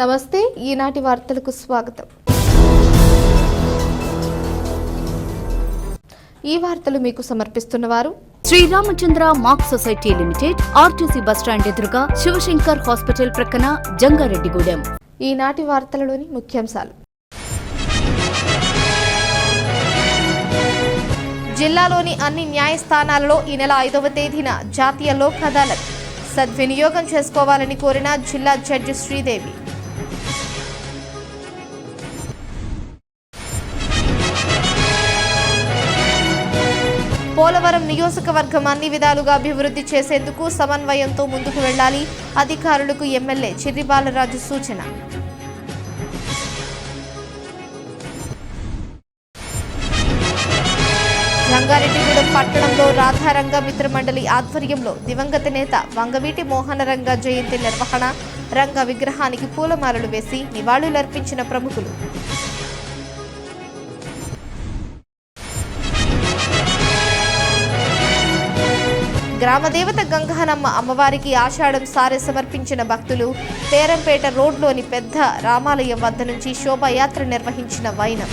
నమస్తే ఈనాటి వార్తలకు స్వాగతం। ఈ వార్తలు మీకు సమర్పిస్తున్నవారు Shri Ramachandra mark society limited, RTC bus stand ఎదురుగా, శివశంకర్ హాస్పిటల్ ప్రక్కన, జంగారెడ్డిగూడెం। ఈనాటి వార్తలలోని ముఖ్యాంశాలు। జిల్లాలోని అన్ని న్యాయస్థానాలలో ఈ నెల 5వ తేదీన జాతీయ లోక్ అదాలత్ సద్వినియోగం చేసుకోవాలని కోరిన జిల్లా జడ్జి శ్రీదేవి। పోలవరం నియోజకవర్గం అన్ని విధాలుగా అభివృద్ధి చేసేందుకు సమన్వయంతో ముందుకు వెళ్లాలి, అధికారులకు ఎమ్మెల్యే చిర్రి బాలరాజు సూచన। జంగారెడ్డిగూడెం పట్టణంలో రాధారంగ మిత్రమండలి ఆధ్వర్యంలో దివంగత నేత వంగవీటి మోహనరంగ జయంతి నిర్వహణ, రంగ విగ్రహానికి పూలమాలలు వేసి నివాళులర్పించిన ప్రముఖులు। గ్రామదేవత గంగానమ్మ అమ్మవారికి ఆషాఢం సారె సమర్పించిన భక్తులు। పేరంపేట రోడ్లోని పెద్ద రామాలయం వద్ద నుంచి శోభాయాత్ర నిర్వహించిన వైనం।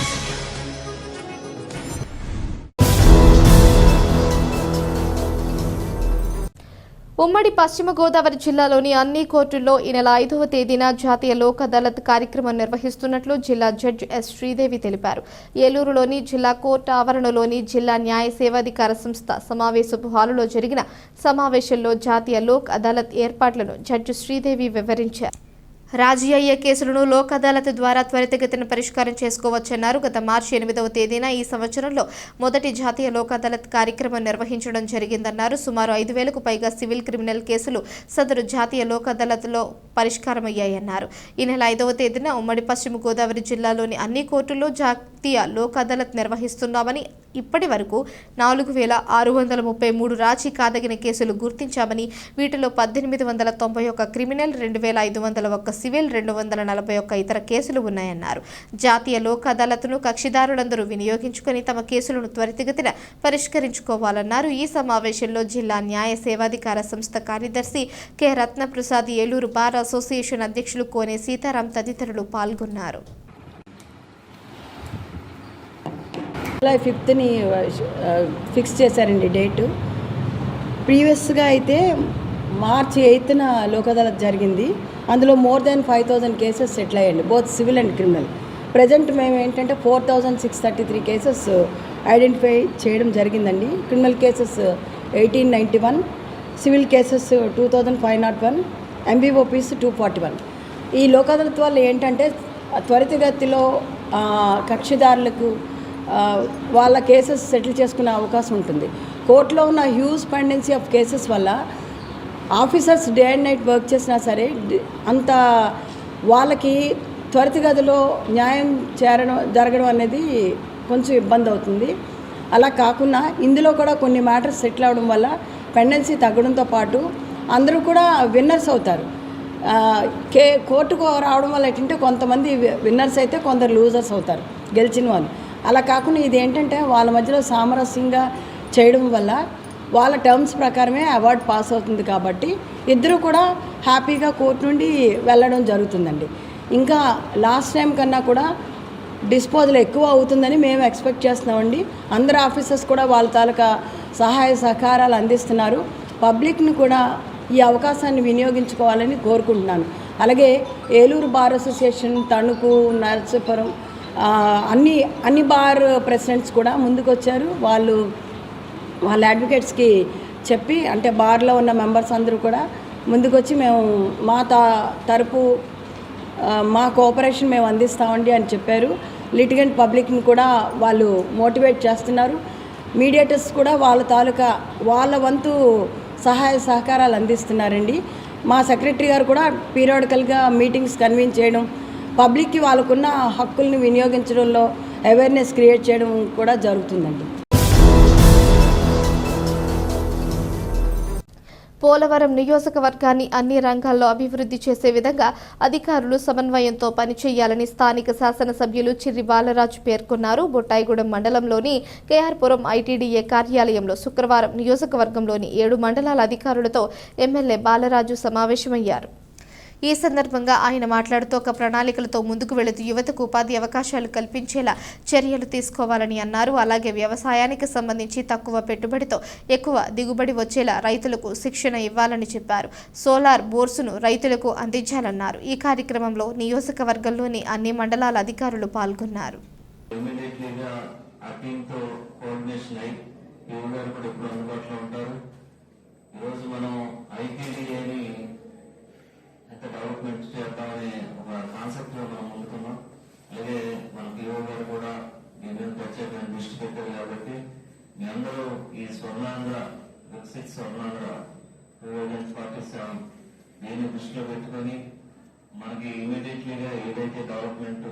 ఉమ్మడి పశ్చిమ గోదావరి జిల్లాలోని అన్ని కోర్టుల్లో ఈ నెల 5వ తేదీన జాతీయ లోక్ అదాలత్ కార్యక్రమం నిర్వహిస్తున్నట్లు జిల్లా జడ్జి ఎస్ శ్రీదేవి తెలిపారు। ఏలూరులోని జిల్లా కోర్టు ఆవరణలోని జిల్లా న్యాయ సేవాధికార సంస్థ సమావేశపు హాలులో జరిగిన సమావేశంలో జాతీయ లోక్ అదాలత్ ఏర్పాట్లను జడ్జి శ్రీదేవి వివరించారు। రాజీ అయ్యే కేసులను లోక్ అదాలత్ ద్వారా త్వరితగతిన పరిష్కారం చేసుకోవచ్చన్నారు। గత మార్చి 8వ తేదీన ఈ సంవత్సరంలో మొదటి జాతీయ లోక్ అదాలత్ కార్యక్రమం నిర్వహించడం జరిగిందన్నారు। సుమారు 5,000కు పైగా సివిల్ క్రిమినల్ కేసులు సదరు జాతీయ లోక్ అదాలత్లో పరిష్కారమయ్యాయన్నారు। ఈ నెల 5వ తేదీన ఉమ్మడి పశ్చిమ గోదావరి జిల్లాలోని అన్ని కోర్టుల్లో జాతీయ లోక్ అదాలత్ నిర్వహిస్తున్నామని, ఇప్పటి వరకు 4,633 రాజీ కాదగిన కేసులు గుర్తించామని, వీటిలో 1,891 క్రిమినల్, 2,501 సివిల్, 241 ఇతర కేసులు ఉన్నాయన్నారు। జాతీయ లోక్ అదాలత్ను కక్షిదారులందరూ వినియోగించుకుని తమ కేసులను త్వరితగతిన పరిష్కరించుకోవాలన్నారు। ఈ సమావేశంలో జిల్లా న్యాయ సేవాధికార సంస్థ కార్యదర్శి K Ratnaprasad, Eluru bar association అధ్యక్షులు కోనే సీతారాం తదితరులు పాల్గొన్నారు। జూలై 5ని ఫిక్స్ చేశారండి డేటు। ప్రీవియస్గా అయితే మార్చి 8న లోక్ అదాలత్ జరిగింది। అందులో మోర్ దాన్ 5,000 కేసెస్ సెటిల్ అయ్యండి, both civil and criminal. Present మేము ఏంటంటే 4,633 కేసెస్ ఐడెంటిఫై చేయడం జరిగిందండి। Criminal cases 1,891, civil cases 2,501, MBOPs 241। ఈ లోక్ అదాలత్ వల్ల ఏంటంటే త్వరితగతిలో కక్షిదారులకు వాళ్ళ కేసెస్ సెటిల్ చేసుకునే అవకాశం ఉంటుంది। కోర్టులో ఉన్న హ్యూజ్ పెండెన్సీ ఆఫ్ కేసెస్ వల్ల officers day and night work చేసినా సరే అంత వాళ్ళకి త్వరితగతిలో న్యాయం జరగడం అనేది కొంచెం ఇబ్బంది అవుతుంది। అలా కాకుండా ఇందులో కూడా కొన్ని మ్యాటర్స్ సెటిల్ అవ్వడం వల్ల పెండెన్సీ తగ్గడంతో పాటు అందరూ కూడా విన్నర్స్ అవుతారు। కోర్టుకు రావడం వల్ల ఏంటంటే కొంతమంది విన్నర్స్ అయితే కొందరు లూజర్స్ అవుతారు, గెలిచిన వాళ్ళు। అలా కాకుండా ఇది ఏంటంటే వాళ్ళ మధ్యలో సామరస్యంగా చేయడం వల్ల వాళ్ళ టర్మ్స్ ప్రకారమే అవార్డు పాస్ అవుతుంది కాబట్టి ఇద్దరు కూడా హ్యాపీగా కోర్టు నుండి వెళ్ళడం జరుగుతుందండి। ఇంకా లాస్ట్ టైం కన్నా కూడా డిస్పోజల్ ఎక్కువ అవుతుందని మేము ఎక్స్పెక్ట్ చేస్తున్నామండి। అందరు ఆఫీసర్స్ కూడా వాళ్ళ తాలూకా సహాయ సహకారాలు అందిస్తున్నారు। పబ్లిక్ని కూడా ఈ అవకాశాన్ని వినియోగించుకోవాలని కోరుకుంటున్నాను। అలాగే ఏలూరు బార్ అసోసియేషన్, తణుకు, నరసాపురం అన్ని బార్ ప్రెసిడెంట్స్ కూడా ముందుకు వచ్చారు। వాళ్ళ అడ్వకేట్స్కి చెప్పి, అంటే బార్లో ఉన్న మెంబర్స్ అందరూ కూడా ముందుకు వచ్చి మేము మా తరపు మా కోఆపరేషన్ మేము అందిస్తామండి అని చెప్పారు। లిటిగెంట్ పబ్లిక్ని కూడా వాళ్ళు మోటివేట్ చేస్తున్నారు। మీడియేటర్స్ కూడా వాళ్ళ వంతు సహాయ సహకారాలు అందిస్తున్నారండి। మా సెక్రటరీ గారు కూడా పీరియాడికల్గా మీటింగ్స్ కన్వీన్ చేయడం, పబ్లిక్కి వాళ్ళకున్న హక్కుల్ని వినియోగించడంలో అవేర్నెస్ క్రియేట్ చేయడం కూడా జరుగుతుందండి। పోలవరం నియోజకవర్గాన్ని అన్ని రంగాల్లో అభివృద్ధి చేసే విధంగా అధికారులు సమన్వయంతో పనిచేయాలని స్థానిక శాసనసభ్యులు చిర్రి బాలరాజు పేర్కొన్నారు. బొట్టాయిగూడెం మండలంలోని కేఆర్పురం ఐటీడీఏ కార్యాలయంలో శుక్రవారం నియోజకవర్గంలోని 7 మండలాల అధికారులతో ఎమ్మెల్యే బాలరాజు సమావేశమయ్యారు. ఈ సందర్భంగా ఆయన మాట్లాడుతూ ఒక ప్రణాళికలతో ముందుకు వెళుతూ యువతకు ఉపాధి అవకాశాలు కల్పించేలా చర్యలు తీసుకోవాలని అన్నారు. అలాగే వ్యవసాయానికి సంబంధించి తక్కువ పెట్టుబడితో ఎక్కువ దిగుబడి వచ్చేలా రైతులకు శిక్షణ ఇవ్వాలని చెప్పారు. సోలార్ బోర్సును రైతులకు అందించాలన్నారు. ఈ కార్యక్రమంలో నియోజకవర్గంలోని అన్ని మండలాల అధికారులు పాల్గొన్నారు. డెవలప్మెంట్ చేద్దామనే ఒక కాన్సెప్ట్ లో మనం ముందుకున్నాం. అలాగే మన పిఓ గారు కూడా దీని మీద ప్రత్యేకమైన దృష్టి పెట్టారు. కాబట్టి మీ అందరూ ఈ స్వర్ణాంధ్ర వికసిత్ స్వర్ణాంధ్ర 2047 దీన్ని దృష్టిలో పెట్టుకొని మనకి ఇమీడియట్లీగా ఏదైతే డెవలప్మెంట్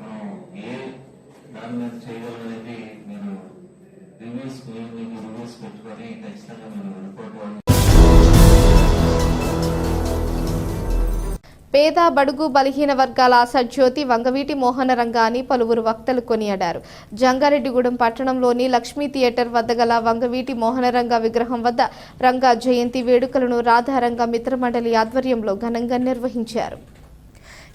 మనం ఏ దాని మీద చేయగలనేది మీరు రివ్యూస్ పెట్టుకొని ఖచ్చితంగా మీరు రిపోర్ట్ పేద బడుగు బలహీన వర్గాల ఆశాజ్యోతి వంగవీటి మోహన రంగాని పలువురు వక్తలు కొనియాడారు. జంగారెడ్డిగూడెం పట్టణంలోని లక్ష్మీ థియేటర్ వద్ద గల వంగవీటి మోహనరంగ విగ్రహం వద్ద రంగా జయంతి వేడుకలను రాధారంగ మిత్రమండలి ఆధ్వర్యంలో ఘనంగా నిర్వహించారు.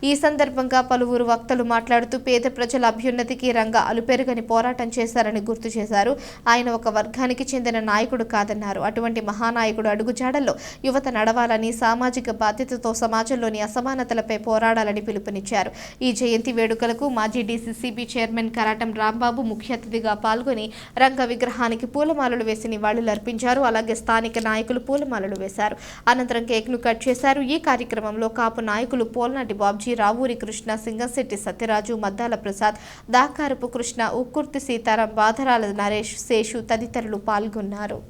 ఈ సందర్భంగా పలువురు వక్తలు మాట్లాడుతూ పేద ప్రజల అభ్యున్నతికి రంగా అలుపెరుగని పోరాటం చేశారని గుర్తు చేశారు. ఆయన ఒక వర్గానికి చెందిన నాయకుడు కాదన్నారు. అటువంటి మహానాయకుడు అడుగుజాడల్లో యువత నడవాలని, సామాజిక బాధ్యతతో సమాజంలోని అసమానతలపై పోరాడాలని పిలుపునిచ్చారు. ఈ జయంతి వేడుకలకు మాజీ డీసీసీబీ చైర్మన్ కరాటం రాంబాబు ముఖ్య అతిథిగా పాల్గొని రంగ విగ్రహానికి పూలమాలలు వేసి నివాళులర్పించారు. అలాగే స్థానిక నాయకులు పూలమాలలు వేశారు. అనంతరం కేక్ను కట్ చేశారు. ఈ కార్యక్రమంలో కాపు నాయకులు పోల్నాటి బాబ్జీ, రావూరి కృష్ణ, సింగంశెట్టి సత్యరాజు, మద్దాల ప్రసాద్, దాకారపు కృష్ణ, ఉక్కుర్తి సీతారాం, బాధరాల నరేష్, శేషు తదితరులు పాల్గొన్నారు.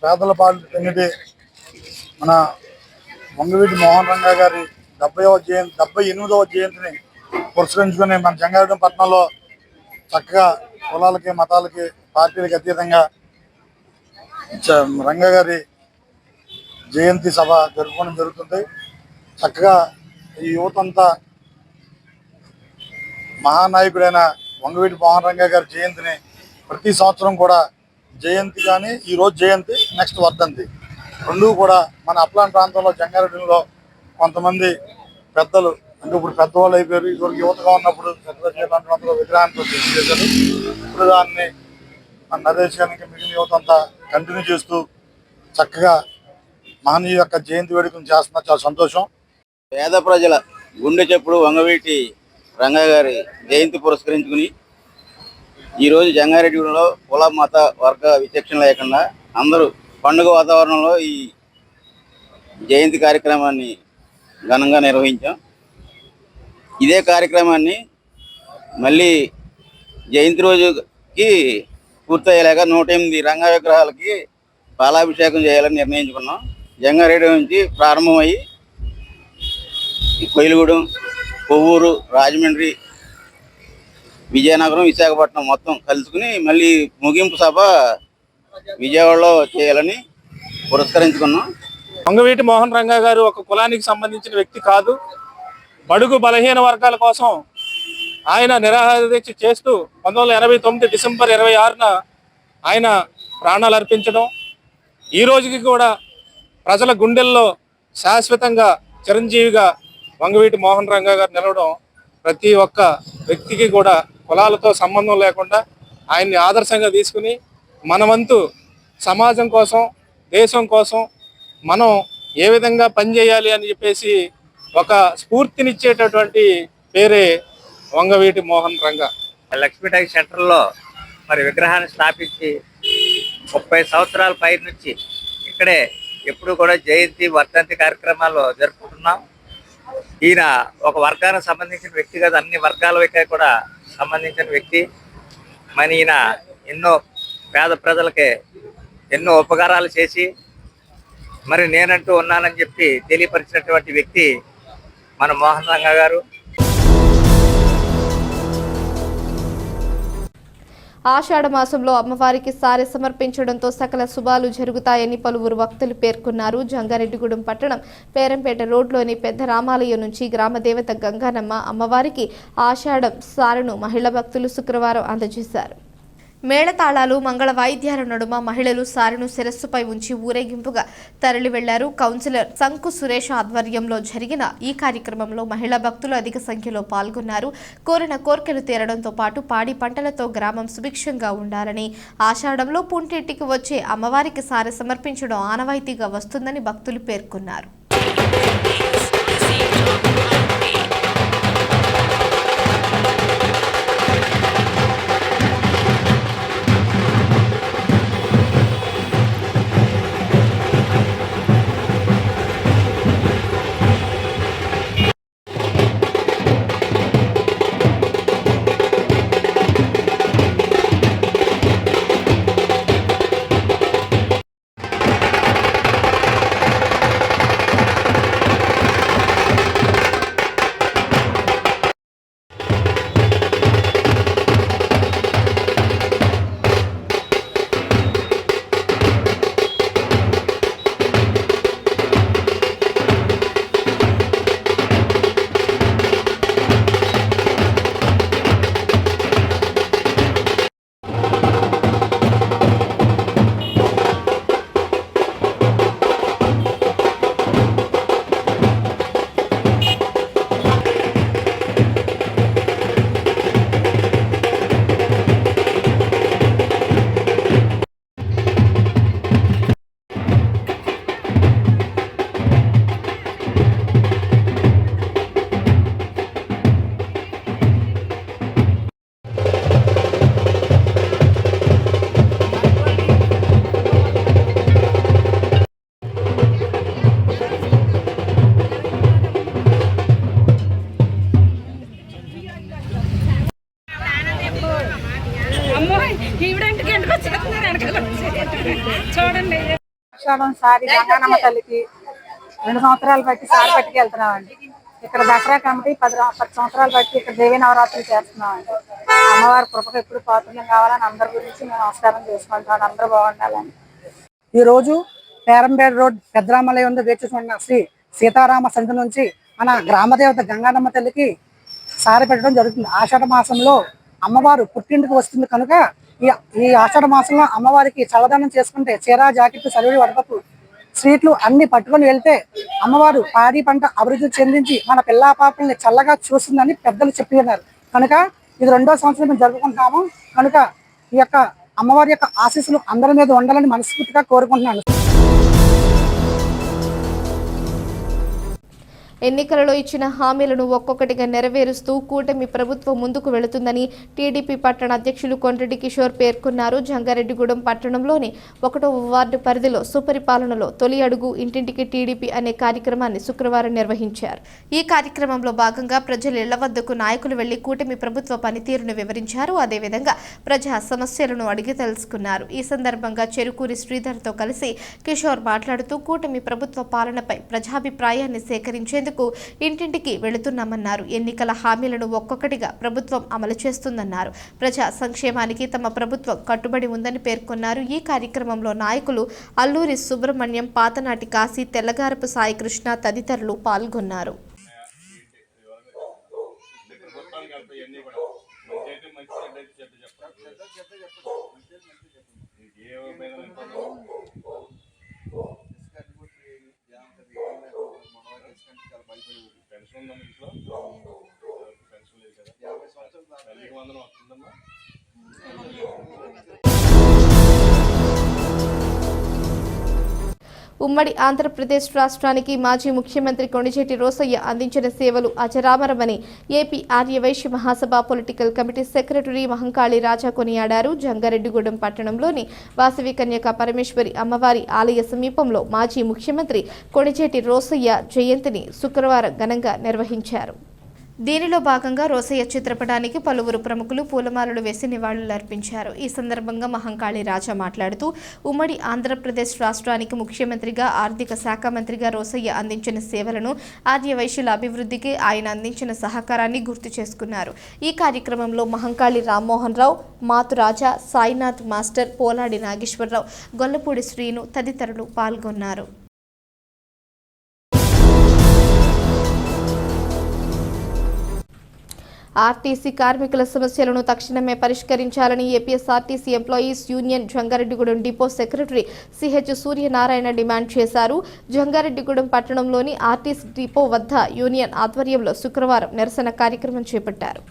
పేదల పాలు పెన్నిటి మన వంగవీటి మోహన్ రంగా గారి 78వ జయంతిని పురస్కరించుకుని మన జంగారెడ్డి పట్టణంలో చక్కగా కులాలకి, మతాలకి, పార్టీలకి అతీతంగా రంగా గారి జయంతి సభ జరుపుకోవడం జరుగుతుంది. చక్కగా ఈ యువతంతా మహానాయకుడైన వంగవీటి మోహన్ రంగా గారి జయంతిని ప్రతి సంవత్సరం కూడా జయంతి కానీ ఈరోజు జయంతి, నెక్స్ట్ వర్ధంతి రెండూ కూడా మన అప్లాంటి ప్రాంతంలో జంగారెడ్డిలో కొంతమంది పెద్దలు, అంటే ఇప్పుడు పెద్దవాళ్ళు అయిపోయారు, ఇదివరకు యువతగా ఉన్నప్పుడు పెద్ద విగ్రహాన్ని ప్రతిష్ఠ చేశారు. ఇప్పుడు దాన్ని మన నరేష్ గారికి మిగిలిన యువత అంతా కంటిన్యూ చేస్తూ చక్కగా మహనీయ యొక్క జయంతి వేడుకను చేస్తున్నారు. చాలా సంతోషం. పేద ప్రజల గుండె చెప్పుడు వంగవీటి రంగా గారి జయంతి పురస్కరించుకుని ఈరోజు జంగారెడ్డిగూడెంలో కుల, మత, వర్గ విచక్షణ లేకుండా అందరూ పండుగ వాతావరణంలో ఈ జయంతి కార్యక్రమాన్ని ఘనంగా నిర్వహించాం. ఇదే కార్యక్రమాన్ని మళ్ళీ జయంతి రోజుకి పూర్తయ్యేలాగా 108 రంగా విగ్రహాలకి పాలాభిషేకం చేయాలని నిర్ణయించుకున్నాం. జంగారెడ్డి నుంచి ప్రారంభమయ్యి కొయిలగూడెం, కొవ్వూరు, రాజమండ్రి, విజయనగరం, విశాఖపట్నం మొత్తం కలుసుకుని మళ్ళీ ముగింపు సభ విజయవాడలో చేయాలని పురస్కరించుకున్నాం. వంగవీటి మోహన్ రంగా గారు ఒక కులానికి సంబంధించిన వ్యక్తి కాదు. బడుగు బలహీన వర్గాల కోసం ఆయన నిరాహార దీక్ష చేస్తూ 1989 డిసెంబర్ 26న ఆయన ప్రాణాలు అర్పించడం, ఈ రోజుకి కూడా ప్రజల గుండెల్లో శాశ్వతంగా చిరంజీవిగా వంగవీటి మోహన్ రంగా గారు నిలవడం ప్రతి ఒక్క వ్యక్తికి కూడా కులాలతో సంబంధం లేకుండా ఆయన్ని ఆదర్శంగా తీసుకుని మన వంతు సమాజం కోసం, దేశం కోసం మనం ఏ విధంగా పనిచేయాలి అని చెప్పేసి ఒక స్ఫూర్తినిచ్చేటటువంటి పేరే వంగవీటి మోహన్ రంగా. లక్ష్మీటాకి సెంటర్లో మరి విగ్రహాన్ని స్థాపించి 30 సంవత్సరాల పై నుంచి ఇక్కడే ఎప్పుడు కూడా జయంతి వర్ధంతి కార్యక్రమాలు జరుపుకుంటున్నాం. ఈయన ఒక వర్గానికి సంబంధించిన వ్యక్తి కాదు, అన్ని వర్గాలకి కూడా సంబంధించిన వ్యక్తి. మరి ఈయన ఎన్నో పేద ప్రజలకి ఎన్నో ఉపకారాలు చేసి మరి నేనంటూ ఉన్నానని చెప్పి తెలియపరిచినటువంటి వ్యక్తి మన మోహన్ రంగా గారు. ఆషాఢ మాసంలో అమ్మవారికి సారె సమర్పించడంతో సకల శుభాలు జరుగుతాయని పలువురు భక్తులు పేర్కొన్నారు. జంగారెడ్డిగూడెం పట్టణం పేరంపేట రోడ్లోని పెద్ద రామాలయం నుంచి గ్రామదేవత గంగానమ్మ అమ్మవారికి ఆషాఢం సారెను మహిళా భక్తులు శుక్రవారం అందజేశారు. మేళతాళాలు, మంగళ వాయిద్యాల నడుమ మహిళలు సారెను శిరస్సుపై ఉంచి ఊరేగింపుగా తరలి వెళ్లారు. కౌన్సిలర్ సంకు సురేష్ ఆధ్వర్యంలో జరిగిన ఈ కార్యక్రమంలో మహిళా భక్తులు అధిక సంఖ్యలో పాల్గొన్నారు. కోరిన కోర్కెలు తీరడంతో పాటు పాడి పంటలతో గ్రామం సుభిక్షంగా ఉండాలని, ఆషాఢంలో పుంటింటికి వచ్చే అమ్మవారికి సారె సమర్పించడం ఆనవాయితీగా వస్తుందని భక్తులు పేర్కొన్నారు. ఆషాఢం సారి గంగానమ్మ తల్లికి 2 సంవత్సరాలు బట్టి సారి పట్టుకు వెళ్తున్నామండి. ఇక్కడ దసరా కమిటీ 10 సంవత్సరాలు బట్టి ఇక్కడ దేవీ నవరాత్రులు చేస్తున్నామండి. అమ్మవారి కృపకు ఎప్పుడు పాత్రలు కావాలని అందరి గురించి మేము నమస్కారం చేసుకుంటాం. అందరూ బాగుండాలని. ఈరోజు పేరంపేట రోడ్ పెద్దరామాలయం వేచుకున్న శ్రీ సీతారామ సంధి నుంచి మన గ్రామదేవత గంగానమ్మ తల్లికి సారి పెట్టడం జరుగుతుంది. ఆషాఢ మాసంలో అమ్మవారు పుట్టింటికి వస్తుంది కనుక ఈ ఆషాఢ మాసంలో అమ్మవారికి చల్లదనం చేసుకుంటే చీర, జాకెట్, సలివిడి, వడపప్పు, స్వీట్లు అన్ని పట్టుకొని వెళ్తే అమ్మవారు పాడి పంట అభివృద్ధి చెందించి మన పిల్లా పాపల్ని చల్లగా చూస్తుందని పెద్దలు చెప్పి ఉన్నారు. కనుక ఇది 2వ సంవత్సరం మేము జరుపుకుంటున్నాము. కనుక ఈ యొక్క అమ్మవారి యొక్క ఆశీస్సులు అందరి మీద ఉండాలని మనస్ఫూర్తిగా కోరుకుంటున్నాను. ఎన్నికలలో ఇచ్చిన హామీలను ఒక్కొక్కటిగా నెరవేరుస్తూ కూటమి ప్రభుత్వం ముందుకు వెళుతుందని టీడీపీ పట్టణ అధ్యక్షులు కొండ్రెడ్డి కిషోర్ పేర్కొన్నారు. జంగారెడ్డిగూడెం పట్టణంలోని 1వ వార్డు పరిధిలో సుపరిపాలనలో తొలి అడుగు ఇంటింటికి టీడీపీ అనే కార్యక్రమాన్ని శుక్రవారం నిర్వహించారు. ఈ కార్యక్రమంలో భాగంగా ప్రజల ఇళ్ల వద్దకు నాయకులు వెళ్లి కూటమి ప్రభుత్వ పనితీరును వివరించారు. అదేవిధంగా ప్రజా సమస్యలను అడిగి తెలుసుకున్నారు. ఈ సందర్భంగా చెరుకూరి శ్రీధర్తో కలిసి కిషోర్ మాట్లాడుతూ కూటమి ప్రభుత్వ పాలనపై ప్రజాభిప్రాయాన్ని సేకరించేందుకు ఇంటింటికి వెళుతున్నామన్నారు. ఎన్నికల హామీలను ఒక్కొక్కటిగా ప్రభుత్వం అమలు చేస్తుందన్నారు. ప్రజా సంక్షేమానికి తమ ప్రభుత్వం కట్టుబడి ఉందని పేర్కొన్నారు. ఈ కార్యక్రమంలో నాయకులు అల్లూరి సుబ్రహ్మణ్యం, పాతనాటి కాశీ, తెల్లగారపు సాయికృష్ణ తదితరులు పాల్గొన్నారు. పెన్షన్ ఉమ్మడి ఆంధ్రప్రదేశ్ రాష్ట్రానికి మాజీ ముఖ్యమంత్రి కొణిజేటి రోసయ్య అందించిన సేవలు అజరామరమని ఏపీ ఆర్యవైశ్య మహాసభ పొలిటికల్ కమిటీ సెక్రటరీ మహంకాళి రాజా కొనియాడారు. జంగారెడ్డిగూడెం పట్టణంలోని వాసవి కన్యక పరమేశ్వరి అమ్మవారి ఆలయ సమీపంలో మాజీ ముఖ్యమంత్రి కొణిజేటి రోసయ్య జయంతిని శుక్రవారం ఘనంగా నిర్వహించారు. దీనిలో భాగంగా రోసయ్య చిత్రపటానికి పలువురు ప్రముఖులు పూలమాలలు వేసి నివాళులర్పించారు. ఈ సందర్భంగా మహంకాళి రాజా మాట్లాడుతూ ఉమ్మడి ఆంధ్రప్రదేశ్ రాష్ట్రానికి ముఖ్యమంత్రిగా, ఆర్థిక శాఖ మంత్రిగా రోసయ్య అందించిన సేవలను, ఆర్యవైశ్యుల అభివృద్ధికి ఆయన అందించిన సహకారాన్ని గుర్తు చేసుకున్నారు. ఈ కార్యక్రమంలో మహంకాళి రామ్మోహన్ రావు, మాతురాజా, సాయినాథ్ మాస్టర్, పోలాడి నాగేశ్వరరావు, గొల్లపూడి శ్రీను తదితరులు పాల్గొన్నారు. ఆర్టీసీ కార్మికుల సమస్యలను తక్షణమే పరిష్కరించాలని APSRTC employees union Jangareddygudem depot secretary CH Suryanarayana demand చేశారు. జంగారెడ్డిగూడెం పట్టణంలోని ఆర్టీసీ డిపో వద్ద యూనియన్ ఆధ్వర్యంలో శుక్రవారం నిరసన కార్యక్రమం చేపట్టారు.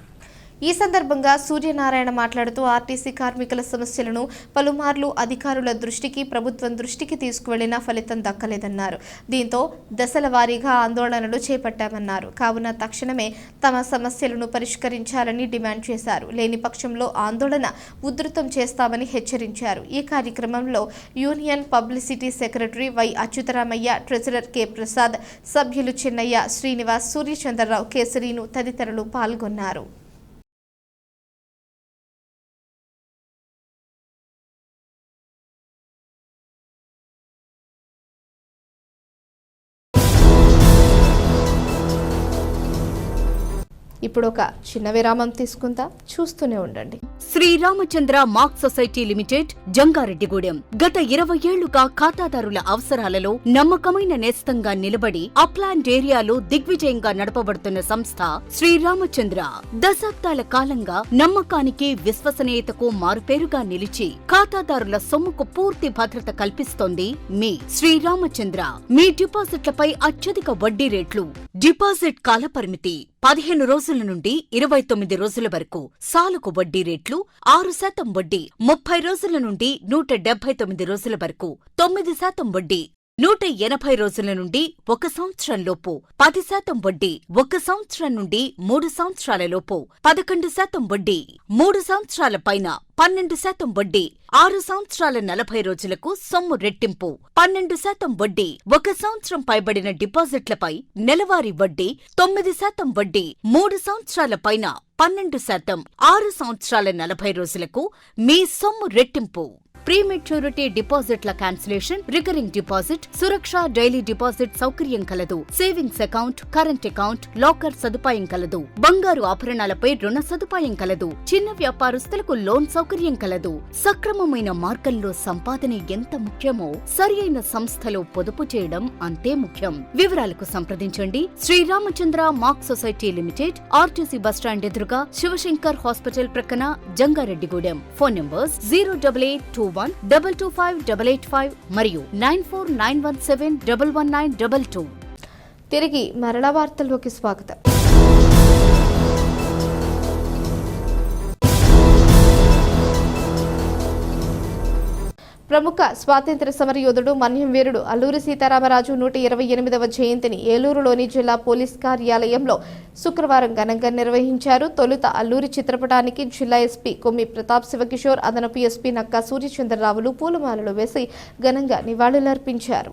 ఈ సందర్భంగా సూర్యనారాయణ మాట్లాడుతూ ఆర్టీసీ కార్మికుల సమస్యలను పలుమార్లు అధికారుల దృష్టికి, ప్రభుత్వం దృష్టికి తీసుకువెళ్లినా ఫలితం దక్కలేదన్నారు. దీంతో దశల వారీగా ఆందోళనలు చేపట్టామన్నారు. కావున తక్షణమే తమ సమస్యలను పరిష్కరించాలని డిమాండ్ చేశారు. లేని పక్షంలో ఆందోళన ఉధృతం చేస్తామని హెచ్చరించారు. ఈ కార్యక్రమంలో union publicity secretary why Achyutaramaiah, treasurer K Prasad, సభ్యులు చిన్నయ్య, శ్రీనివాస్, సూర్యచంద్రరావు, కేసరీను తదితరులు పాల్గొన్నారు. ఇప్పుడు ఒక చిన్న విరామం తీసుకుందాం, చూస్తూనే ఉండండి. Sriramachandra mark society limited, Jangareddygudem గత 20 ఏళ్లుగా ఖాతాదారుల అవసరాలలో నమ్మకమైన నేస్తంగా నిలబడి అప్లాండ్ ఏరియాలో దిగ్విజయంగా నడపబడుతున్న సంస్థ శ్రీరామచంద్ర. దశాబ్దాల కాలంగా నమ్మకానికి, విశ్వసనీయతకు మారుపేరుగా నిలిచి ఖాతాదారుల సొమ్ముకు పూర్తి భద్రత కల్పిస్తోంది మీ శ్రీరామచంద్ర. మీ డిపాజిట్లపై అత్యధిక వడ్డీ రేట్లు, డిపాజిట్ కాలపరిమితి 15 రోజుల నుండి 29 రోజుల వరకు, సాలుకు వడ్డీ రేట్లు 6% వడ్డీ, 30 రోజుల నుండి 179 రోజుల వరకు 9% వడ్డీ, 180 రోజుల నుండి 1 సంవత్సరం లోపు 10% వడ్డీ, 1 సంవత్సరం నుండి 3 సంవత్సరాల లోపు 11% వడ్డీ, 3 సంవత్సరాల పైన 12% వడ్డీ, 6 సంవత్సరాల 40 రోజులకు సొమ్ము రెట్టింపు 12% వడ్డీ, 1 సంవత్సరం పైబడిన డిపాజిట్లపై నెలవారీ వడ్డీ 9% వడ్డీ, 3 సంవత్సరాల పైన 12%, 6 సంవత్సరాల 40 రోజులకు మీ సొమ్ము రెట్టింపు. ప్రీమెచ్యూరిటీ డిపాజిట్ల క్యాన్సిలేషన్, రికరింగ్ డిపాజిట్, సురక్ష డైలీ డిపాజిట్ సౌకర్యం కలదు. Savings account, current account, locker సదుపాయం కలదు. బంగారు ఆభరణాలపై రుణ సదుపాయం కలదు. చిన్న వ్యాపారస్తులకు లోన్ సౌకర్యం కలదు. సక్రమమైన మార్గంలో సంపాదన ఎంత ముఖ్యమో సరియైన సంస్థలో పొదుపు చేయడం అంతే ముఖ్యం. వివరాలకు సంప్రదించండి. Sriramachandra mark society limited, RTC bus stand ఎదురుగా, శివశంకర్ హాస్పిటల్ ప్రక్కన, జంగారెడ్డిగూడెం. ఫోన్ నంబర్స్ 08821225885 మరియు 9491711922. తిరిగి మరలా వార్తల్లోకి స్వాగతం. ప్రముఖ స్వాతంత్ర్య సమరయోధుడు, మన్యం వీరుడు అల్లూరి సీతారామరాజు 128వ జయంతిని ఏలూరులోని జిల్లా పోలీస్ కార్యాలయంలో శుక్రవారం ఘనంగా నిర్వహించారు. తొలుత అల్లూరి చిత్రపటానికి జిల్లా ఎస్పీ కొమ్మి ప్రతాప్ శివకిషోర్, అదనపు ఎస్పీ నక్కా సూర్యచంద్రరావులు పూలమాలలు వేసి ఘనంగా నివాళులర్పించారు.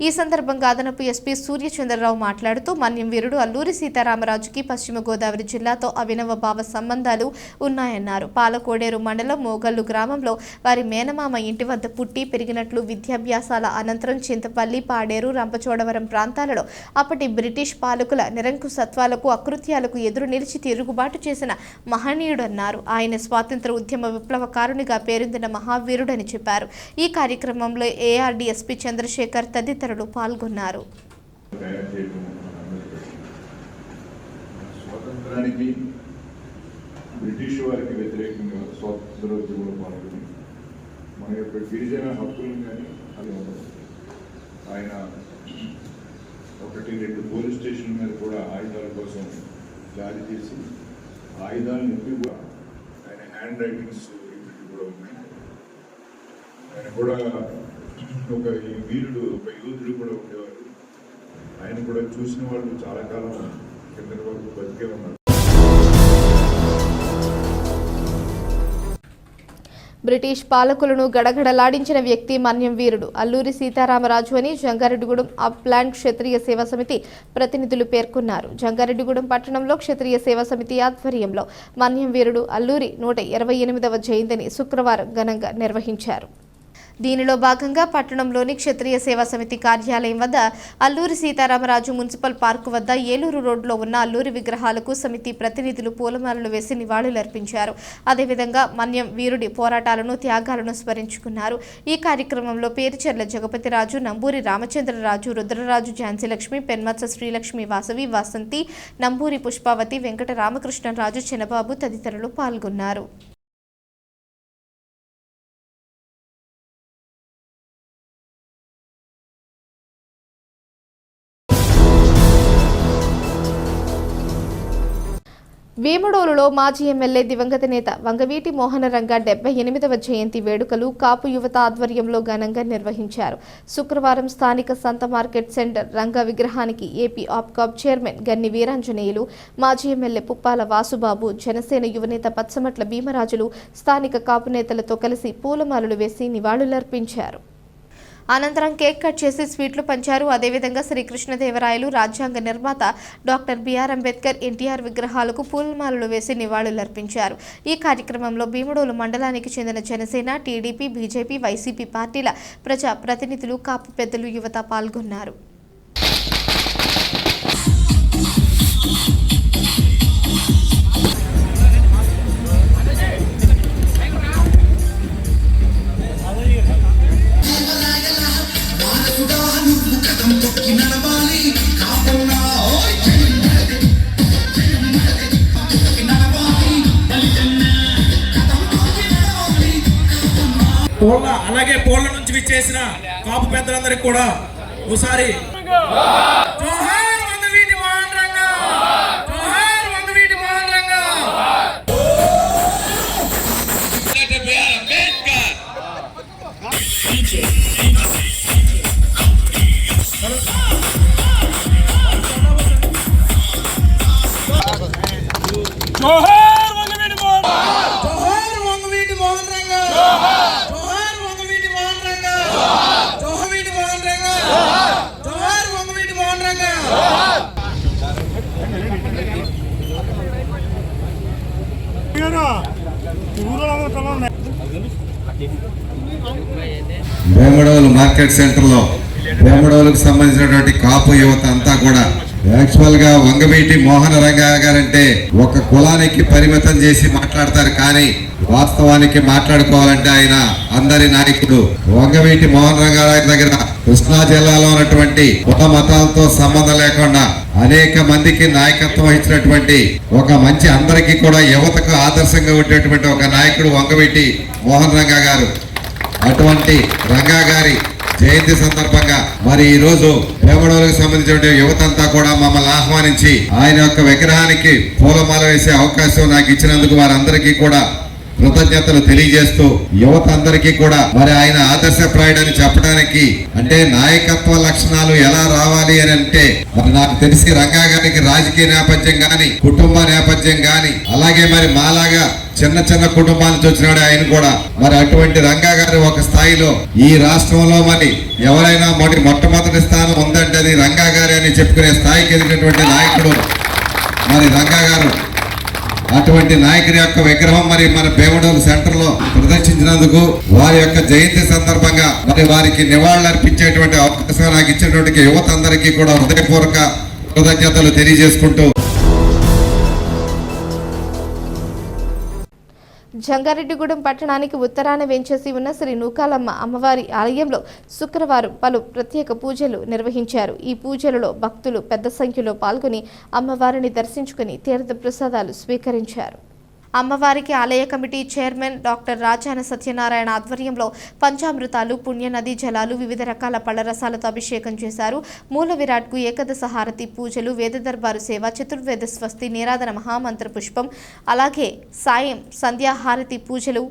ఈ సందర్భంగా అదనపు ఎస్పీ సూర్యచంద్రరావు మాట్లాడుతూ మన్యం వీరుడు అల్లూరి సీతారామరాజుకి పశ్చిమ గోదావరి జిల్లాతో అవినవ భావ సంబంధాలు ఉన్నాయన్నారు. పాలకోడేరు మండలం మోగల్లు గ్రామంలో వారి మేనమామ ఇంటి వద్ద పుట్టి పెరిగినట్లు, విద్యాభ్యాసాల అనంతరం చింతపల్లి, పాడేరు, రంపచోడవరం ప్రాంతాలలో అప్పటి బ్రిటిష్ పాలకుల నిరంకుశత్వాలకు, అకృత్యాలకు ఎదురు నిలిచి తిరుగుబాటు చేసిన మహనీయుడన్నారు. ఆయన స్వాతంత్ర ఉద్యమ విప్లవకారునిగా పేరొందిన మహావీరుడని చెప్పారు. ఈ కార్యక్రమంలో ఏఆర్డీఎస్పీ చంద్రశేఖర్ తదితరులు పాల్గొన్నారు. స్వాతంత్రానికి, బ్రిటిష్ వారికి వ్యతిరేకంగా స్వాతంత్రోద్యమంలో పాల్గొని మన యొక్క గిరిజన హక్కులను కానీ అది ఉండదు. ఆయన 1-2 పోలీస్ స్టేషన్ మీద కూడా ఆయుధాల కోసం జారీ చేసి ఆయుధాలను నింపి కూడా ఆయన హ్యాండ్ రైటింగ్స్ కూడా ఉన్నాయి. ఆయన కూడా ఒక వీరుడు, ఒక యోధుడు కూడా ఉండేవాడు. ఆయన కూడా చూసిన వాళ్ళు చాలా కాలం కిందటి వరకు బతికే ఉన్నారు. బ్రిటిష్ పాలకులను గడగడలాడించిన వ్యక్తి మన్యం వీరుడు అల్లూరి సీతారామరాజు అని జంగారెడ్డిగూడెం అప్లాండ్ క్షత్రియ సేవా సమితి ప్రతినిధులు పేర్కొన్నారు. జంగారెడ్డిగూడెం పట్టణంలో క్షత్రియ సేవా సమితి ఆధ్వర్యంలో మన్యం వీరుడు అల్లూరి 128వ జయంతిని శుక్రవారం ఘనంగా నిర్వహించారు. దీనిలో భాగంగా పట్టణంలోని క్షత్రియ సేవా సమితి కార్యాలయం వద్ద అల్లూరి సీతారామరాజు మున్సిపల్ పార్కు వద్ద ఏలూరు రోడ్లో ఉన్న అల్లూరి విగ్రహాలకు సమితి ప్రతినిధులు పూలమాలలు వేసి నివాళులర్పించారు. అదేవిధంగా మన్యం వీరుడి పోరాటాలను, త్యాగాలను స్మరించుకున్నారు. ఈ కార్యక్రమంలో పేరుచెర్ల జగపతిరాజు, నంబూరి రామచంద్రరాజు, రుద్రరాజు, ఝాన్సీలక్ష్మి, పెన్మత్స శ్రీలక్ష్మి, వాసవి, వాసంతి, నంబూరి పుష్పావతి, వెంకట రామకృష్ణరాజు, చిన్నబాబు తదితరులు పాల్గొన్నారు. వేమడోలులో మాజీ ఎమ్మెల్యే దివంగత నేత వంగవీటి మోహనరంగ 78వ జయంతి వేడుకలు కాపు యువత ఆధ్వర్యంలో ఘనంగా నిర్వహించారు. శుక్రవారం స్థానిక సంత మార్కెట్ సెంటర్ రంగ విగ్రహానికి ఏపీ ఆప్కాబ్ చైర్మన్ గన్ని వీరాంజనేయులు, మాజీ ఎమ్మెల్యే పుప్పాల వాసుబాబు, జనసేన యువనేత పచ్చమట్ల భీమరాజులు స్థానిక కాపు నేతలతో కలిసి పూలమాలలు వేసి నివాళులర్పించారు. అనంతరం కేక్ కట్ చేసి స్వీట్లు పంచారు. అదేవిధంగా శ్రీకృష్ణదేవరాయలు, రాజ్యాంగ నిర్మాత డాక్టర్ బిఆర్ అంబేద్కర్, ఎన్టీఆర్ విగ్రహాలకు పూలమాలలు వేసి నివాళులర్పించారు. ఈ కార్యక్రమంలో భీమడోలు మండలానికి చెందిన జనసేన, టీడీపీ, బీజేపీ, వైసీపీ పార్టీల ప్రజా ప్రతినిధులు, కాపు పెద్దలు, యువత పాల్గొన్నారు. అలాగే పోళ్ల నుంచి విచ్చేసిన కాపు పెద్దలందరికీ కూడా ఒకసారి జోహార్ వంగవీటి మోహన్ రంగ, జోహార్ వంగవీటి మోహన్ రంగ. జోహార్ వంగవీటి మోహన్, జోహార్ వంగవీటి మోహన్ రంగ, జోహార్ వంగవీటి మోహన్ రంగ, జోహవీటి మోహన్ రంగ, జోహార్ వంగవీటి మోహన్ రంగ. వేమడోలు మార్కెట్ సెంటర్లో వేమడోలుకు సంబంధించినటువంటి కాపు యువత అంతా కూడా యాక్చువల్ గా వంగవీటి మోహన రంగ గారంటే ఒక కులానికి పరిమితం చేసి మాట్లాడతారు, కానీ వాస్తవానికి మాట్లాడుకోవాలంటే ఆయన అందరి నాయకుడు. వంగవీటి మోహన్ రంగ దగ్గర కృష్ణా జిల్లాలో ఉన్నటువంటి కుల మతాలతో సంబంధం లేకుండా అనేక మందికి నాయకత్వం వహించినటువంటి ఒక మంచి, అందరికీ కూడా యువతకు ఆదర్శంగా ఉండేటువంటి ఒక నాయకుడు వంగవీటి మోహన్ రంగ గారు. అటువంటి రంగా గారి జయంతి సందర్భంగా మరి ఈ రోజు వేమడోలుకు సంబంధించిన యువత అంతా కూడా మమ్మల్ని ఆహ్వానించి ఆయన యొక్క విగ్రహానికి పూలమాల వేసే అవకాశం నాకు ఇచ్చినందుకు వారందరికీ కూడా కృతజ్ఞతలు తెలియజేస్తూ, యువత అందరికీ కూడా మరి ఆయన ఆదర్శప్రాయుడని చెప్పడానికి, అంటే నాయకత్వ లక్షణాలు ఎలా రావాలి అని అంటే మరి నాకు తెలిసి రంగా గారికి రాజకీయ నేపథ్యం గాని, కుటుంబ నేపథ్యం గాని, అలాగే మరి మాలాగా చిన్న చిన్న కుటుంబాల నుంచి వచ్చినాడు ఆయన కూడా. మరి అటువంటి రంగా గారు ఒక స్థాయిలో ఈ రాష్ట్రంలో మరి ఎవరైనా మొట్టమొదటి స్థానం ఉందంటే అది రంగా గారి అని చెప్పుకునే స్థాయికి ఎదిగినటువంటి నాయకుడు మరి రంగా గారు. అటువంటి నాయకుడి యొక్క విగ్రహం మరి మన వేమడోలు సెంటర్ లో ప్రదర్శించినందుకు వారి యొక్క జయంతి సందర్భంగా మరి వారికి నివాళులర్పించేటువంటి అవకాశం నాకు ఇచ్చినటువంటి యువత అందరికీ కూడా హృదయపూర్వక కృతజ్ఞతలు తెలియజేసుకుంటూ, జంగారెడ్డిగూడెం పట్టణానికి ఉత్తరాన వెంచేసి ఉన్న శ్రీ నూకాలమ్మ అమ్మవారి ఆలయంలో శుక్రవారం పలు ప్రత్యేక పూజలు నిర్వహించారు. ఈ పూజలలో భక్తులు పెద్ద సంఖ్యలో పాల్గొని అమ్మవారిని దర్శించుకుని తీర్థ ప్రసాదాలు స్వీకరించారు. అమ్మవారికి ఆలయ committee chairman doctor Rajana Satyanarayana ఆధ్వర్యంలో పంచామృతాలు, పుణ్యనది జలాలు, వివిధ రకాల పళ్ళ రసాలతో అభిషేకం చేశారు. మూల విరాట్కు ఏకదశ హారతి పూజలు, వేద దర్బారు సేవ, చతుర్వేద స్వస్తి, నీరాధన మహామంత్ర పుష్పం, అలాగే సాయం సంధ్యాహారతి పూజలు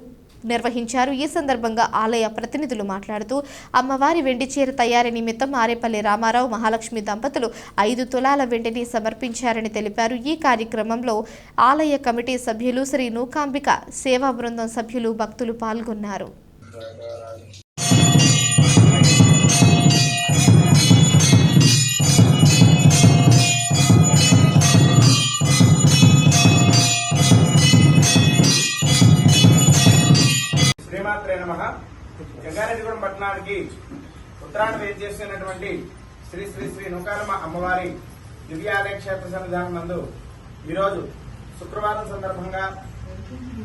నిర్వహించారు. ఈ సందర్భంగా ఆలయ ప్రతినిధులు మాట్లాడుతూ అమ్మవారి వెండి చీర తయారీ నిమిత్తం ఆరేపల్లి రామారావు మహాలక్ష్మి దంపతులు 5 తులాల వెండిని సమర్పించారని తెలిపారు. ఈ కార్యక్రమంలో ఆలయ కమిటీ సభ్యులు, శ్రీ నూకాంబిక సేవా బృందం సభ్యులు, భక్తులు పాల్గొన్నారు. శ్రీమాత్రే నమః. జంగారెడ్డిగూడెం పట్టణానికి ఉత్తరాన వేచేసినటువంటి శ్రీ శ్రీ శ్రీ నూకాలమ్మ అమ్మవారి దివ్యాలయ క్షేత్ర సన్నిధానం నందు ఈరోజు శుక్రవారం సందర్భంగా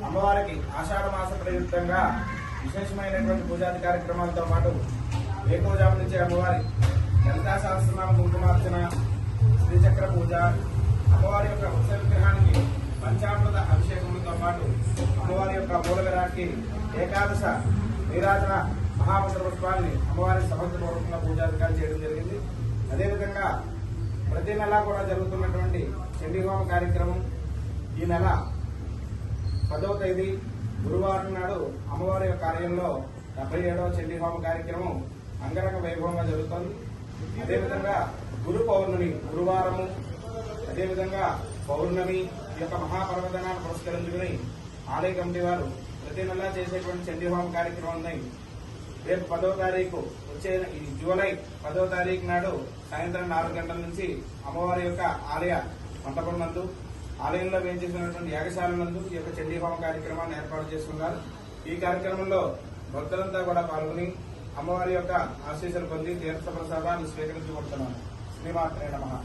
అమ్మవారికి ఆషాఢ మాస ప్రయుక్తంగా విశేషమైనటువంటి పూజాది కార్యక్రమాలతో పాటు వేకువజాము నుంచి అమ్మవారి లలితా సహస్రనామ కుంకుమార్చన, శ్రీచక్ర పూజ, అమ్మవారి యొక్క ఉత్సవ విగ్రహానికి పంచామృత అభిషేకములతో పాటు అమ్మవారి యొక్క మూల విరాట్కి ఏకాదశ నీరాజన మహామంత్ర పుష్పాన్ని అమ్మవారికి సమర్థపూర్వకంగా పూజాధికారులు చేయడం జరిగింది. అదేవిధంగా ప్రతి నెలా కూడా జరుగుతున్నటువంటి చండీహోమ కార్యక్రమం ఈ నెల 10వ తేదీ గురువారం నాడు అమ్మవారి యొక్క ఆలయంలో 77వ చండీహోమ కార్యక్రమం అంగరంగ వైభవంగా జరుగుతోంది. అదేవిధంగా గురు పౌర్ణమి గురువారము, అదేవిధంగా పౌర్ణమి ఈ యొక్క మహాపర్వదనాన్ని పురస్కరించుకుని ఆలయ కమిటీ వారు ప్రతి నెలా చేసేటువంటి చండీహోమ కార్యక్రమాన్ని రేపు 10వ తారీఖు వచ్చే జూలై 10వ తారీఖు నాడు సాయంత్రం 4 గంటల నుంచి అమ్మవారి యొక్క ఆలయ మంటపం నందు, ఆలయంలో వేయించేసినటువంటి యాగశాల నందు ఈ యొక్క చండీహోమ కార్యక్రమాన్ని ఏర్పాటు చేస్తున్నారు. ఈ కార్యక్రమంలో భక్తులంతా కూడా పాల్గొని అమ్మవారి యొక్క ఆశీస్సులు పొంది తీర్థ ప్రసాదాన్ని స్వీకరించబడుతున్నారు. శ్రీమాత్రే నమః.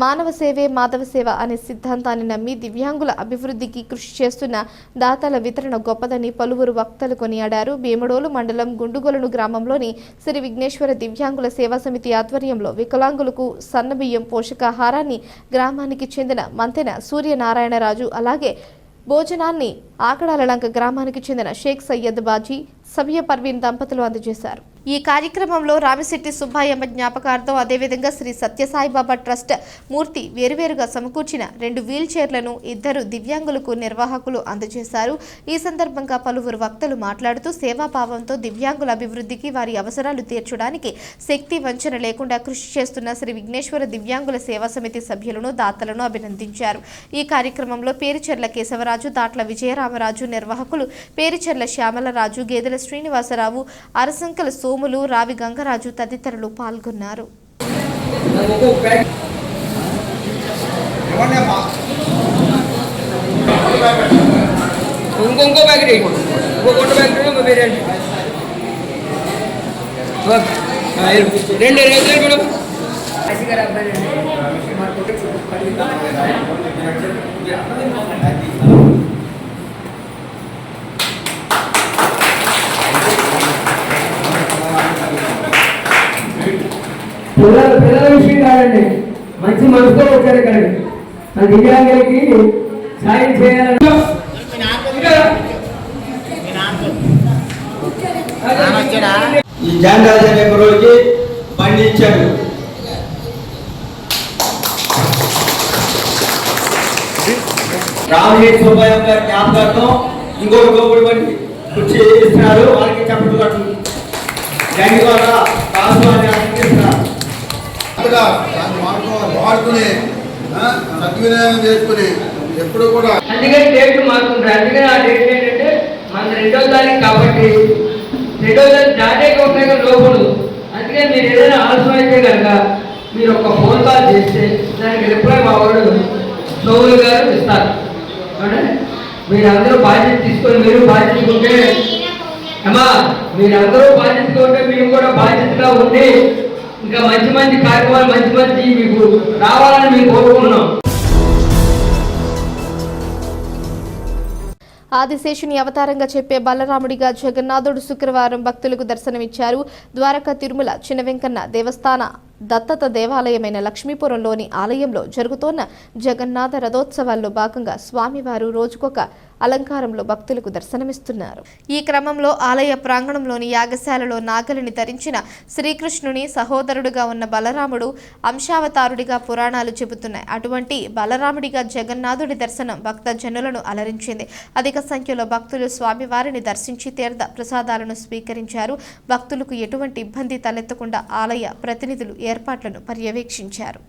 మానవ సేవే మాధవ సేవ అనే సిద్ధాంతాన్ని నమ్మి దివ్యాంగుల అభివృద్ధికి కృషి చేస్తున్న దాతల వితరణ గొప్పదని పలువురు వక్తలు కొనియాడారు. భీమడోలు మండలం గుండుగొలను గ్రామంలోని శ్రీ విఘ్నేశ్వర దివ్యాంగుల సేవా సమితి ఆధ్వర్యంలో వికలాంగులకు సన్నబియ్యం పోషకాహారాన్ని గ్రామానికి చెందిన మంతెన సూర్యనారాయణరాజు, అలాగే భోజనాన్ని ఆకడాలలంక గ్రామానికి చెందిన షేక్ సయ్యద్ బాజీ, సబియా పర్వీన్ దంపతులు అందజేశారు. ఈ కార్యక్రమంలో రామిశెట్టి సుబ్బాయమ్మ జ్ఞాపకార్థం, అదేవిధంగా శ్రీ సత్యసాయిబాబా ట్రస్ట్ మూర్తి వేరువేరుగా సమకూర్చిన 2 వీల్ చైర్లను 2 దివ్యాంగులకు నిర్వాహకులు అందజేశారు. ఈ సందర్భంగా పలువురు వక్తలు మాట్లాడుతూ సేవాభావంతో దివ్యాంగుల అభివృద్ధికి, వారి అవసరాలు తీర్చడానికి శక్తి వంచన లేకుండా కృషి చేస్తున్న శ్రీ విఘ్నేశ్వర దివ్యాంగుల సేవా సమితి సభ్యులను, దాతలను అభినందించారు. ఈ కార్యక్రమంలో పేరుచెర్ల కేశవరాజు, దాట్ల విజయరామరాజు, నిర్వాహకులు పేరుచెర్ల శ్యామలరాజు, గేదెల శ్రీనివాసరావు, అరసంకల సోములు, రావి గంగరాజు తదితరులు పాల్గొన్నారు. పిల్లల విషయం కాదండి, మంచి మనసుతో వచ్చారు ఇక్కడికి. మన దివ్యాంగులకి సాయం చేయాలని ఈ జాండాజ అనే రోజుకి బండి ఇచ్చాడు. రామహేష్ సుబ్బయ్య గారి జ్ఞాపకార్థం ఇంకొక గోపుడు బండి కుర్చీ ఇస్తున్నారు. వాళ్ళకి చెప్పట్లు కట్టు దాని ద్వారా వాడుకుని సద్వినియోగం చేసుకుని ఎప్పుడు కూడా అందుకని డేట్లు మారుతుంటారు. అందుకని ఆ డేట్ ఏంటంటే మన 2వ తారీఖు కాబట్టి 2వ తారీఖు దాటే ఉంటాయి లోపడు. అందుకని మీరు ఏదైనా ఆలస్యం అయితే కనుక మీరు ఒక ఫోన్ కాల్ చేస్తే దానికి రిప్లై మా వాడు సోములు గారు ఇస్తారు. మీరందరూ బాధ్యత తీసుకొని మీరు బాధ్యతకుంటే అమ్మా మీరందరూ బాధ్యతగా ఉంటే మేము కూడా బాధ్యతగా ఉండి ఇంకా మంచి మంచి కార్యక్రమాలు మంచి మీకు రావాలని మేము కోరుకుంటున్నాం. ఆదిశేషుని అవతారంగా చెప్పే బలరాముడిగా జగన్నాథుడు శుక్రవారం భక్తులకు దర్శనమిచ్చారు. ద్వారకా తిరుమల చిన్న వెంకన్న దేవస్థాన దత్తత దేవాలయమైన లక్ష్మీపురంలోని ఆలయంలో జరుగుతోన్న జగన్నాథ రథోత్సవాల్లో భాగంగా స్వామివారు రోజుకొక అలంకారంలో భక్తులకు దర్శనమిస్తున్నారు. ఈ క్రమంలో ఆలయ ప్రాంగణంలోని యాగశాలలో నాగలిని ధరించిన శ్రీకృష్ణుని సహోదరుడుగా ఉన్న బలరాముడు అంశావతారుడిగా పురాణాలు చెబుతున్నాయి. అటువంటి బలరాముడిగా జగన్నాథుడి దర్శనం భక్త జనులను అలరించింది. అధిక సంఖ్యలో భక్తులు స్వామివారిని దర్శించి తీర్థ ప్రసాదాలను స్వీకరించారు. భక్తులకు ఎటువంటి ఇబ్బంది తలెత్తకుండా ఆలయ ప్రతినిధులు ఏర్పాట్లను పర్యవేక్షించారు.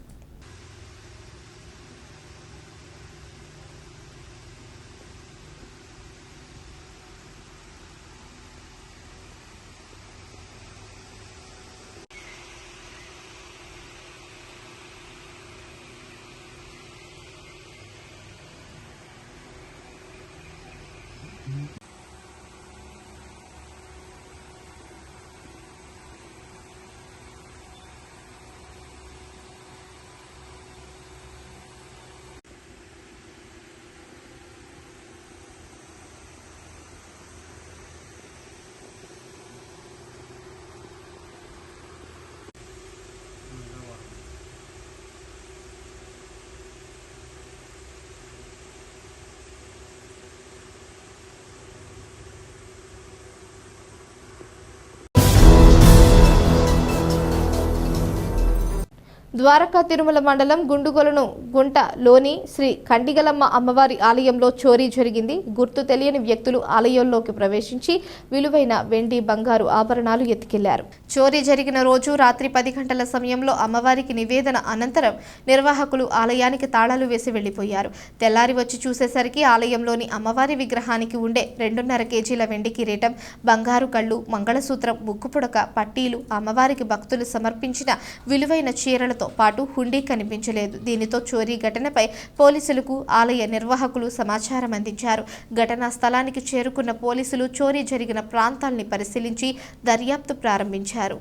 ద్వారకా తిరుమల మండలం గుండుగొలను గుంటలోని శ్రీ కండిగలమ్మ అమ్మవారి ఆలయంలో చోరీ జరిగింది. గుర్తు తెలియని వ్యక్తులు ఆలయంలోకి ప్రవేశించి విలువైన వెండి బంగారు ఆభరణాలు ఎత్తుకెళ్లారు. చోరీ జరిగిన రోజు రాత్రి 10 గంటల సమయంలో అమ్మవారికి నివేదన అనంతరం నిర్వాహకులు ఆలయానికి తాళాలు వేసి వెళ్లిపోయారు. తెల్లారి వచ్చి చూసేసరికి ఆలయంలోని అమ్మవారి విగ్రహానికి ఉండే 2.5 కేజీల వెండి కిరీటం, బంగారు కళ్ళు, మంగళసూత్రం, ముక్కుపుడక, పట్టీలు, అమ్మవారికి భక్తులు సమర్పించిన విలువైన చీరలతో పాటు హుండీ కనిపించలేదు. దీనితో చోరీ ఘటనపై పోలీసులకు ఆలయ నిర్వాహకులు సమాచారం అందించారు. ఘటనా స్థలానికి చేరుకున్న పోలీసులు చోరీ జరిగిన ప్రాంతాల్ని పరిశీలించి దర్యాప్తు ప్రారంభించారు.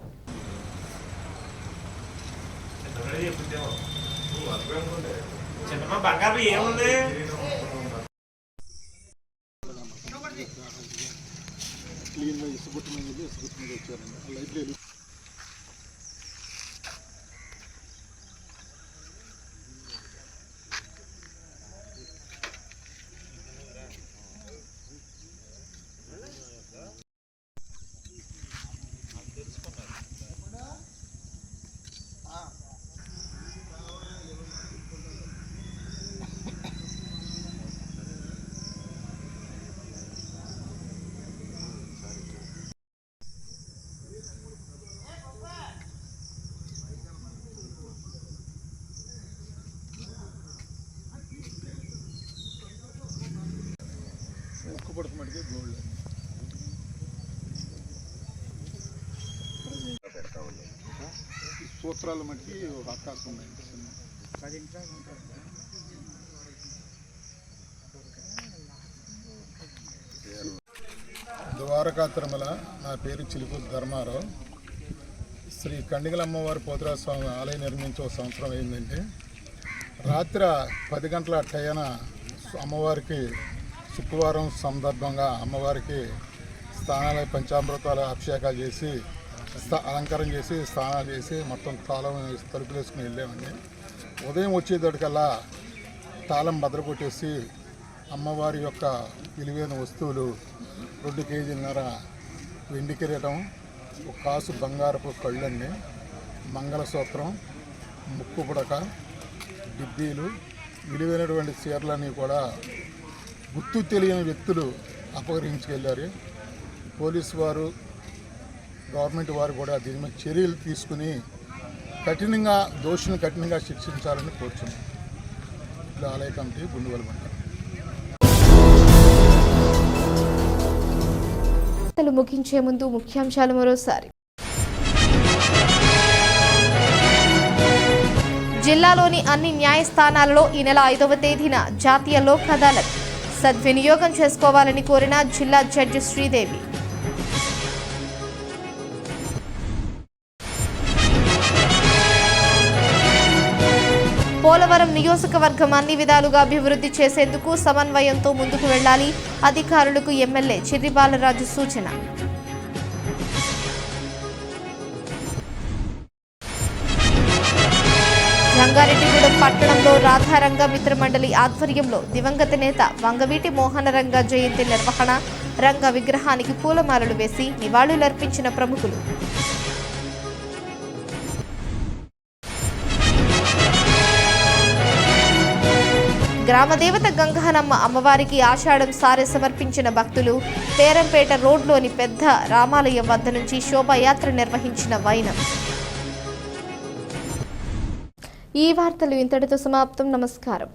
సూత్రాలు మట్టి అవకాశం ఉన్నాయి. ద్వారకా తిరుమల. నా పేరు చిలుపు ధర్మారావు. శ్రీ కండిగలమ్మవారి పోతురాజు స్వామి ఆలయం నిర్మించి 1 సంవత్సరం అయిందండి. రాత్రి 10 గంటల టైన అమ్మవారికి శుక్రవారం సందర్భంగా అమ్మవారికి స్నానాలు, పంచామృతాలు, అభిషేకాలు చేసి అలంకారం చేసి స్నానాలు చేసి మొత్తం తాళం తలుపులు వేసుకుని వెళ్ళామండి. ఉదయం వచ్చేటప్పటికల్లా తాళం భద్ర కొట్టేసి అమ్మవారి యొక్క విలువైన వస్తువులు 2 కేజీలన్నర వెండి కిరీటం, 1 కాసు బంగారపు కళ్ళండి, మంగళసూత్రం, ముక్కు పుడక, డిబ్బీలు, విలువైనటువంటి చీరలన్నీ కూడా గుర్తు తెలియని వ్యక్తులు అపహరించుకెళ్ళారు. పోలీసు వారు, గవర్నమెంట్ వారు కూడా దీని మీద చర్యలు తీసుకుని దోషులను కఠినంగా శిక్షించాలని కోరుచున్నాం. ఇలా ఆలయ కమిటీ గుండుగొల ముగించే ముందు ముఖ్యాంశాలు మరోసారి. జిల్లాలోని అన్ని న్యాయస్థానాలలో ఈ నెల 5వ తేదీన జాతీయ లోక్ అదాలత్. సద్వినియోగం చేసుకోవాలని కోరిన జిల్లా జడ్జి శ్రీదేవి. పోలవరం నియోజకవర్గం అన్ని విధాలుగా అభివృద్ధి చేసేందుకు సమన్వయంతో ముందుకు వెళ్లాలి. అధికారులకు ఎమ్మెల్యే చిర్రి బాలరాజు సూచన. జంగారెడ్డిగూడెం పట్టణంలో రాధారంగ మిత్రమండలి ఆధ్వర్యంలో దివంగత నేత వంగవీటి మోహనరంగ జయంతి నిర్వహణ, రంగ విగ్రహానికి పూలమాలలు వేసి నివాళులర్పించిన ప్రముఖులు. గ్రామదేవత గంగానమ్మ అమ్మవారికి ఆషాఢం సారె సమర్పించిన భక్తులు. పేరంపేట రోడ్లోని పెద్ద రామాలయం వద్ద నుంచి శోభాయాత్ర నిర్వహించిన వైనం. ఈ వార్తలు ఇంతటితో సమాప్తం. నమస్కారం.